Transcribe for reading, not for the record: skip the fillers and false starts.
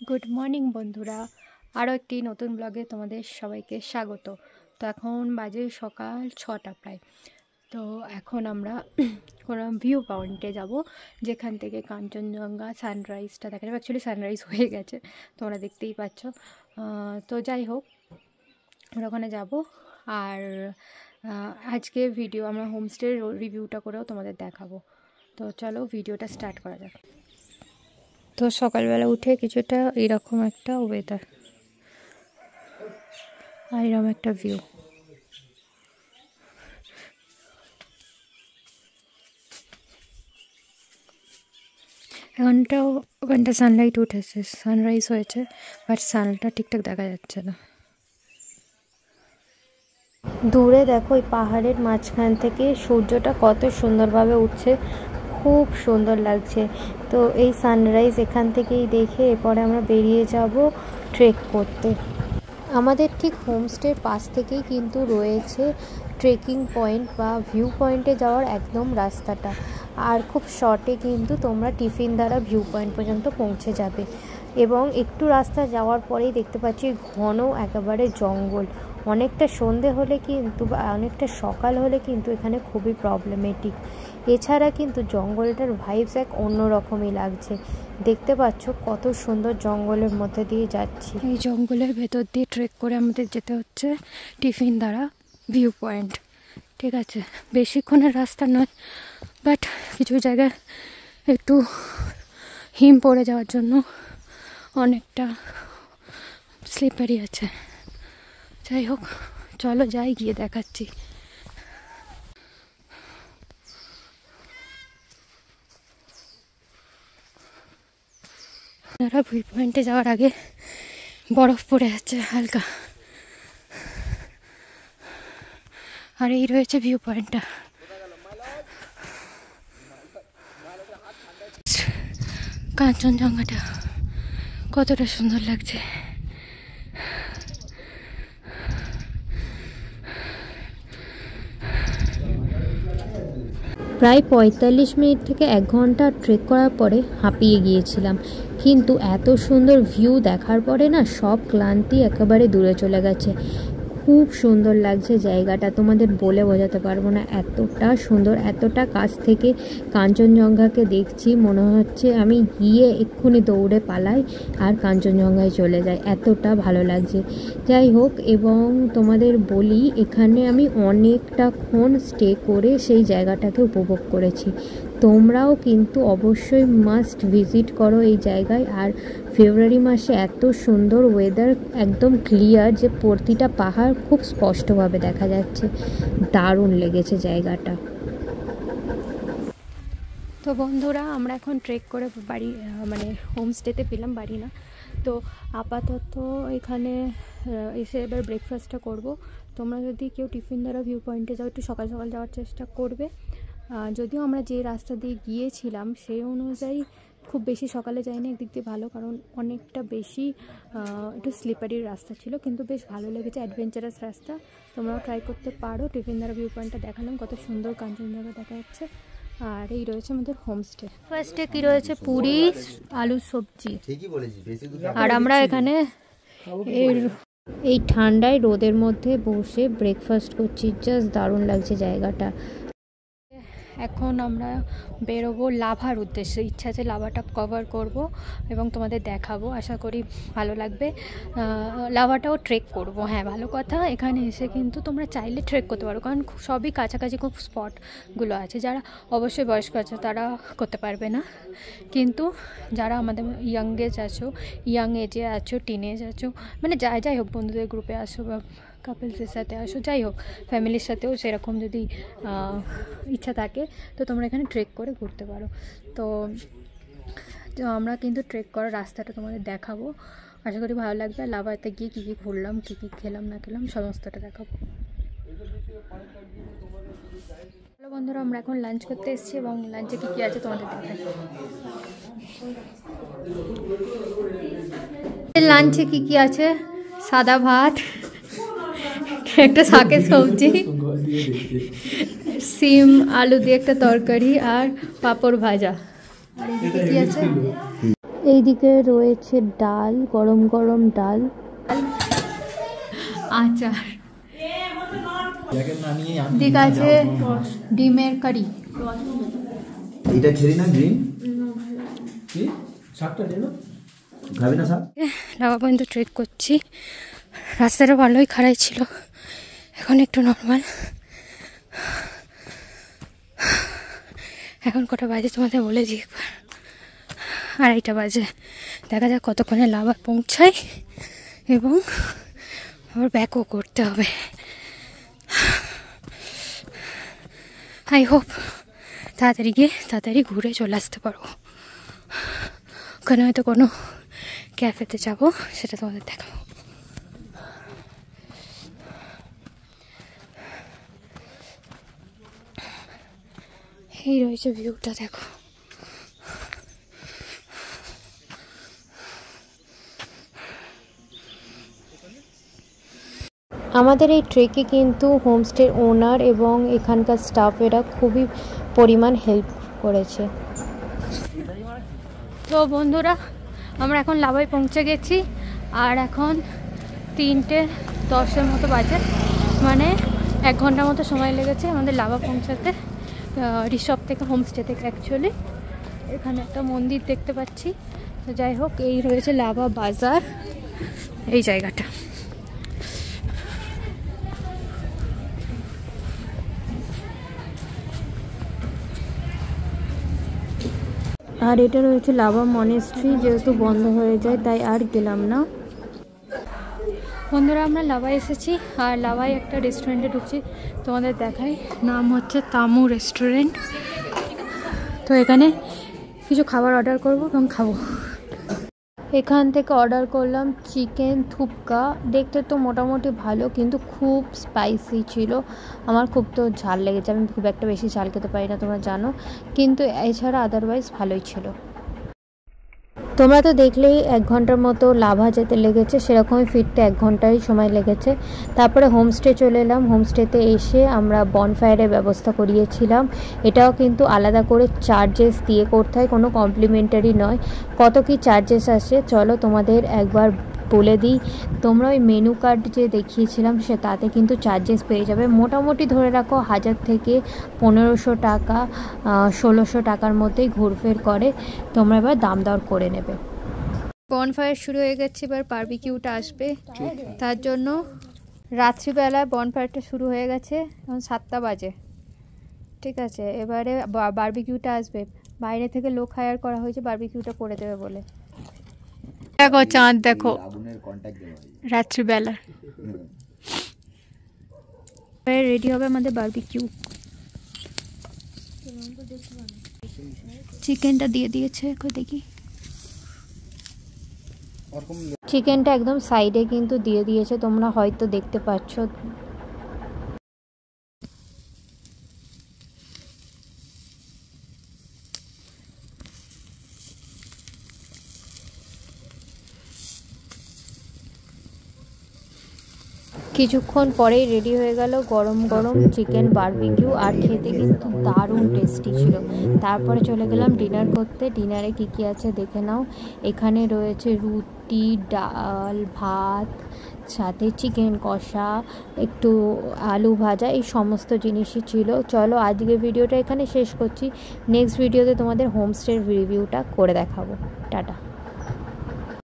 Good morning বন্ধুরা, আরও একটি নতুন ব্লগে তোমাদের সবাইকে স্বাগত। তো এখন বাজে সকাল 6টা প্রায়। তো এখন আমরা কোনো ভিউ পয়েন্টে যাব, যেখান থেকে কাঞ্চনজঙ্ঘা সানরাইজটা দেখা যাবে। অ্যাকচুয়ালি সানরাইজ হয়ে গেছে, তোমরা দেখতেই পাচ্ছ। তো যাই হোক, আমরা ওখানে যাব। আর আজকে ভিডিও আমরা হোমস্টের রিভিউটা করেও তোমাদের দেখাবো। তো চলো ভিডিওটা স্টার্ট করা যাক। তো সকালবেলা উঠে কিছুটা এরকম একটা ওয়েদার আর এরকম একটা ভিউ। ওখানটা সানলাইট উঠেছে, সানরাইজ হয়েছে, বাট সানটা ঠিকঠাক দেখা যাচ্ছে না। দূরে দেখো ওই পাহাড়ের মাঝখান থেকে সূর্যটা কত সুন্দরভাবে উঠছে, খুব সুন্দর লাগছে। তো এই সানরাইজ এখান থেকেই দেখে এরপরে আমরা বেরিয়ে যাব ট্রেক করতে। আমাদের ঠিক হোমস্টের পাশ থেকেই কিন্তু রয়েছে ট্রেকিং পয়েন্ট বা ভিউ পয়েন্টে যাওয়ার একদম রাস্তাটা। আর খুব শর্টে কিন্তু তোমরা টিফিন দ্বারা ভিউ পয়েন্ট পর্যন্ত পৌঁছে যাবে। এবং একটু রাস্তা যাওয়ার পরেই দেখতে পাচ্ছি ঘন একেবারে জঙ্গল। অনেকটা সন্ধে হলে কিন্তু বা অনেকটা সকাল হলে কিন্তু এখানে খুবই প্রবলেমেটিক। এছাড়া কিন্তু জঙ্গলটার ভাইবস এক অন্যরকমই লাগছে। দেখতে পাচ্ছ কত সুন্দর জঙ্গলের মধ্যে দিয়ে যাচ্ছি। এই জঙ্গলের ভেতর দিয়ে ট্রেক করে আমাদের যেতে হচ্ছে টিফিন দ্বারা ভিউ পয়েন্ট। ঠিক আছে, বেশিক্ষণের রাস্তা নয়, বাট কিছু জায়গায় একটু হিম পড়ে যাওয়ার জন্য অনেকটা স্লিপারি আছে। যাই হোক, চলো যাই, গিয়ে দেখাচ্ছি। আপনারা ভিউ পয়েন্টে যাওয়ার আগে বরফ পড়ে যাচ্ছে হালকা। আর এই রয়েছে ভিউ পয়েন্টটা। কাঞ্চনজঙ্ঘাটা কতটা সুন্দর লাগছে। প্রায় 45 মিনিট থেকে 1 ঘন্টা ট্রেক করার পরে হাঁপিয়ে গিয়েছিলাম, কিন্তু এত সুন্দর ভিউ দেখার পরে না সব ক্লান্তি একেবারে দূরে চলে গেছে। খুব সুন্দর লাগছে জায়গাটা, তোমাদের বলে বোঝাতে পারবো না। এতটা সুন্দর, এতটা কাছ থেকে কাঞ্চনজঙ্ঘাকে দেখছি, মনে হচ্ছে আমি গিয়ে এক্ষুনি দৌড়ে পালাই আর কাঞ্চনজঙ্ঘায় চলে যাই, এতটা ভালো লাগছে। যাই হোক, এবং তোমাদের বলি, এখানে আমি অনেকটাক্ষণ স্টে করে সেই জায়গাটাকে উপভোগ করেছি। তোমরাও কিন্তু অবশ্যই মাস্ট ভিজিট করো এই জায়গায়। আর ফেব্রুয়ারি মাসে এত সুন্দর ওয়েদার, একদম ক্লিয়ার, যে প্রতিটা পাহাড় খুব স্পষ্টভাবে দেখা যাচ্ছে। দারুণ লেগেছে জায়গাটা। তো বন্ধুরা, আমরা এখন ট্রেক করে বাড়ি, মানে হোমস্টেতে পেলাম, বাড়ি না। তো আপাতত এখানে এসে এবার ব্রেকফাস্টটা করব। তোমরা যদি কেউ টিফিন দ্বারা ভিউ পয়েন্টে যাও, একটু সকাল সকাল যাওয়ার চেষ্টা করবে। যদিও আমরা যে রাস্তা দিয়ে গিয়েছিলাম সেই অনুযায়ী খুব বেশি সকালে যাইনি, একদিক দিয়ে ভালো, কারণ অনেকটা বেশি একটু স্লিপারির রাস্তা ছিল, কিন্তু বেশ ভালো লেগেছে, অ্যাডভেঞ্চারাস রাস্তা। তোমরাও ট্রাই করতে পারো। টিফিন দ্বারা ভিউ পয়েন্টটা দেখালাম, কত সুন্দর কাঞ্চনজঙ্ঘা দেখা যাচ্ছে। আর এই রয়েছে আমাদের হোমস্টে। ফার্স্টে কি রয়েছে, পুরি, আলু সবজি। আর আমরা এখানে এই ঠান্ডায় রোদের মধ্যে বসে ব্রেকফাস্ট করছি, জাস্ট দারুণ লাগছে জায়গাটা। এখন আমরা বেরোবো লাভার উদ্দেশ্যে। ইচ্ছা আছে লাভাটা কভার করব এবং তোমাদের দেখাবো, আশা করি ভালো লাগবে। লাভাটাও ট্রেক করব। হ্যাঁ, ভালো কথা, এখানে এসে কিন্তু তোমরা চাইলে ট্রেক করতে পারো, কারণ সবই কাছাকাছি খুব স্পটগুলো আছে। যারা অবশ্যই বয়স্ক আছে তারা করতে পারবে না, কিন্তু যারা আমাদের ইয়াং এজে আছো, টিনেজ আছো, মানে যাই হোক, বন্ধুদের গ্রুপে আসো বা কাপলসের সাথে আসো, যাই হোক, ফ্যামিলির সাথেও সেরকম যদি ইচ্ছা থাকে তো তোমরা এখানে ট্রেক করে ঘুরতে পারো। তো আমরা কিন্তু ট্রেক করার রাস্তাটা তোমাদের দেখাবো, আশা করি ভালো লাগবে। লাভাতে গিয়ে কী কী ঘুরলাম, কী কী খেলাম না খেলাম, সমস্তটা দেখাবো। হ্যালো বন্ধুরা, আমরা এখন লাঞ্চ করতে এসেছি এবং লাঞ্চে কী কী আছে তোমাদের দেখাই। লাঞ্চে কী কী আছে, সাদা ভাত, একটা শাকের সবজি, সিম আলু দিয়ে একটা তরকারি, আর পাঁপড় ভাজা। আর কি আছে, এইদিকে রয়েছে ডাল, গরম গরম ডাল, আচার, দিক আছে ডিমের কারি। এটা ছেড়ি না গ্রিন কি শাকটা দে না খাবি না শাক। লাভা পর্যন্ত ট্রেক করছি, রাস্তাটা ভালোই খারাপ ছিল, এখন একটু নর্মাল। এখন কটা বাজে তোমাদের বলে দিই একবার, 2:30 বাজে। দেখা যাক কতক্ষণে লাভা পৌঁছাই এবং আবার ব্যাকও করতে হবে। আই হোপ তাড়াতাড়ি গিয়ে তাড়াতাড়ি ঘুরে চলে আসতে পারবো। ওখানে হয়তো কোনো ক্যাফেতে যাবো, সেটা তোমাদের দেখাবো। এই রয়েছে ভিউটা, দেখো। আমাদের এই ট্রেকে কিন্তু হোমস্টের ওনার এবং এখানকার স্টাফেরা খুবই পরিমাণ হেল্প করেছে। তো বন্ধুরা, আমরা এখন লাভায় পৌঁছে গেছি, আর এখন 3:10 মতো বাজে, মানে 1 ঘন্টার মতো সময় লেগেছে আমাদের লাভা পৌঁছাতে, রিসর্ট থেকে, হোমস্টে থেকে অ্যাকচুয়ালি। এখানে একটা মন্দির দেখতে পাচ্ছি। তো যাই হোক, এই রয়েছে লাভা বাজার, এই জায়গাটা। আর এটা রয়েছে লাভা মনেস্ট্রি, যেহেতু বন্ধ হয়ে যায় তাই আর গেলাম না। বন্ধুরা, আমরা লাভায় এসেছি, আর লাভায় একটা রেস্টুরেন্টে ঢুকছি, তোমাদের দেখাই। নাম হচ্ছে তামু রেস্টুরেন্ট। তো এখানে কিছু খাবার অর্ডার করব এবং খাবো। এখান থেকে অর্ডার করলাম চিকেন থুপকা। দেখতে তো মোটামুটি ভালো, কিন্তু খুব স্পাইসি ছিল। আমার খুব তো ঝাল লেগেছে, আমি খুব একটা বেশি ঝাল খেতে পারি না, তোমরা জানো, কিন্তু এছাড়া আদারওয়াইজ ভালোই ছিল। তোমরা তো দেখলেই 1 ঘন্টার মতো লাভা যেতে লেগেছে, সেরকমই ফিরতে 1 ঘন্টারই সময় লেগেছে। তারপরে হোমস্টে চলে এলাম। হোমস্টেতে এসে আমরা বনফায়ারের ব্যবস্থা করিয়েছিলাম। এটাও কিন্তু আলাদা করে চার্জেস দিয়ে করতে হয়, কোনো কমপ্লিমেন্টারি নয়। কত কি চার্জেস আসে চলো তোমাদের একবার বলে দিই। তোমরা ওই মেনু কার্ড যে দেখিয়েছিলাম সে তাতে কিন্তু চার্জেস পেয়ে যাবে। মোটামুটি ধরে রাখো 1000 থেকে 1500 টাকা, 1600 টাকার মধ্যেই ঘুরফের করে। তোমরা এবার দাম দর করে নেবে। বনফায়ার শুরু হয়ে গেছে, এবার বারবিকিউটা আসবে। তার জন্য রাত্রিবেলায় বনফায়ারটা শুরু হয়ে গেছে, এখন 7টা বাজে, ঠিক আছে। এবারে বারবিকিউটা আসবে, বাইরে থেকে লোক হায়ার করা হয়েছে বারবিকিউটা করে দেবে বলে। দেখো চাঁদ, দেখো রাত্রিবেলা। রেডি হবে আমাদের বারবিকিউ। চিকেনটা দিয়ে দিয়েছে, দেখি। চিকেনটা একদম সাইডে কিন্তু দিয়ে দিয়েছে, তোমরা হয়তো দেখতে পাচ্ছ। কিছুক্ষণ পরেই রেডি হয়ে গেল গরম গরম চিকেন বারবিকিউ, আর খেতে কিন্তু দারুণ টেস্টি ছিল। তারপরে চলে গেলাম ডিনার করতে। ডিনারে কী কী আছে দেখে নাও। এখানে রয়েছে রুটি, ডাল, ভাত, সাথে চিকেন কষা, একটু আলু ভাজা, এই সমস্ত জিনিসই ছিল। চলো আজকের ভিডিওটা এখানে শেষ করছি। নেক্সট ভিডিওতে তোমাদের হোমস্টের রিভিউটা করে দেখাবো। টাটা।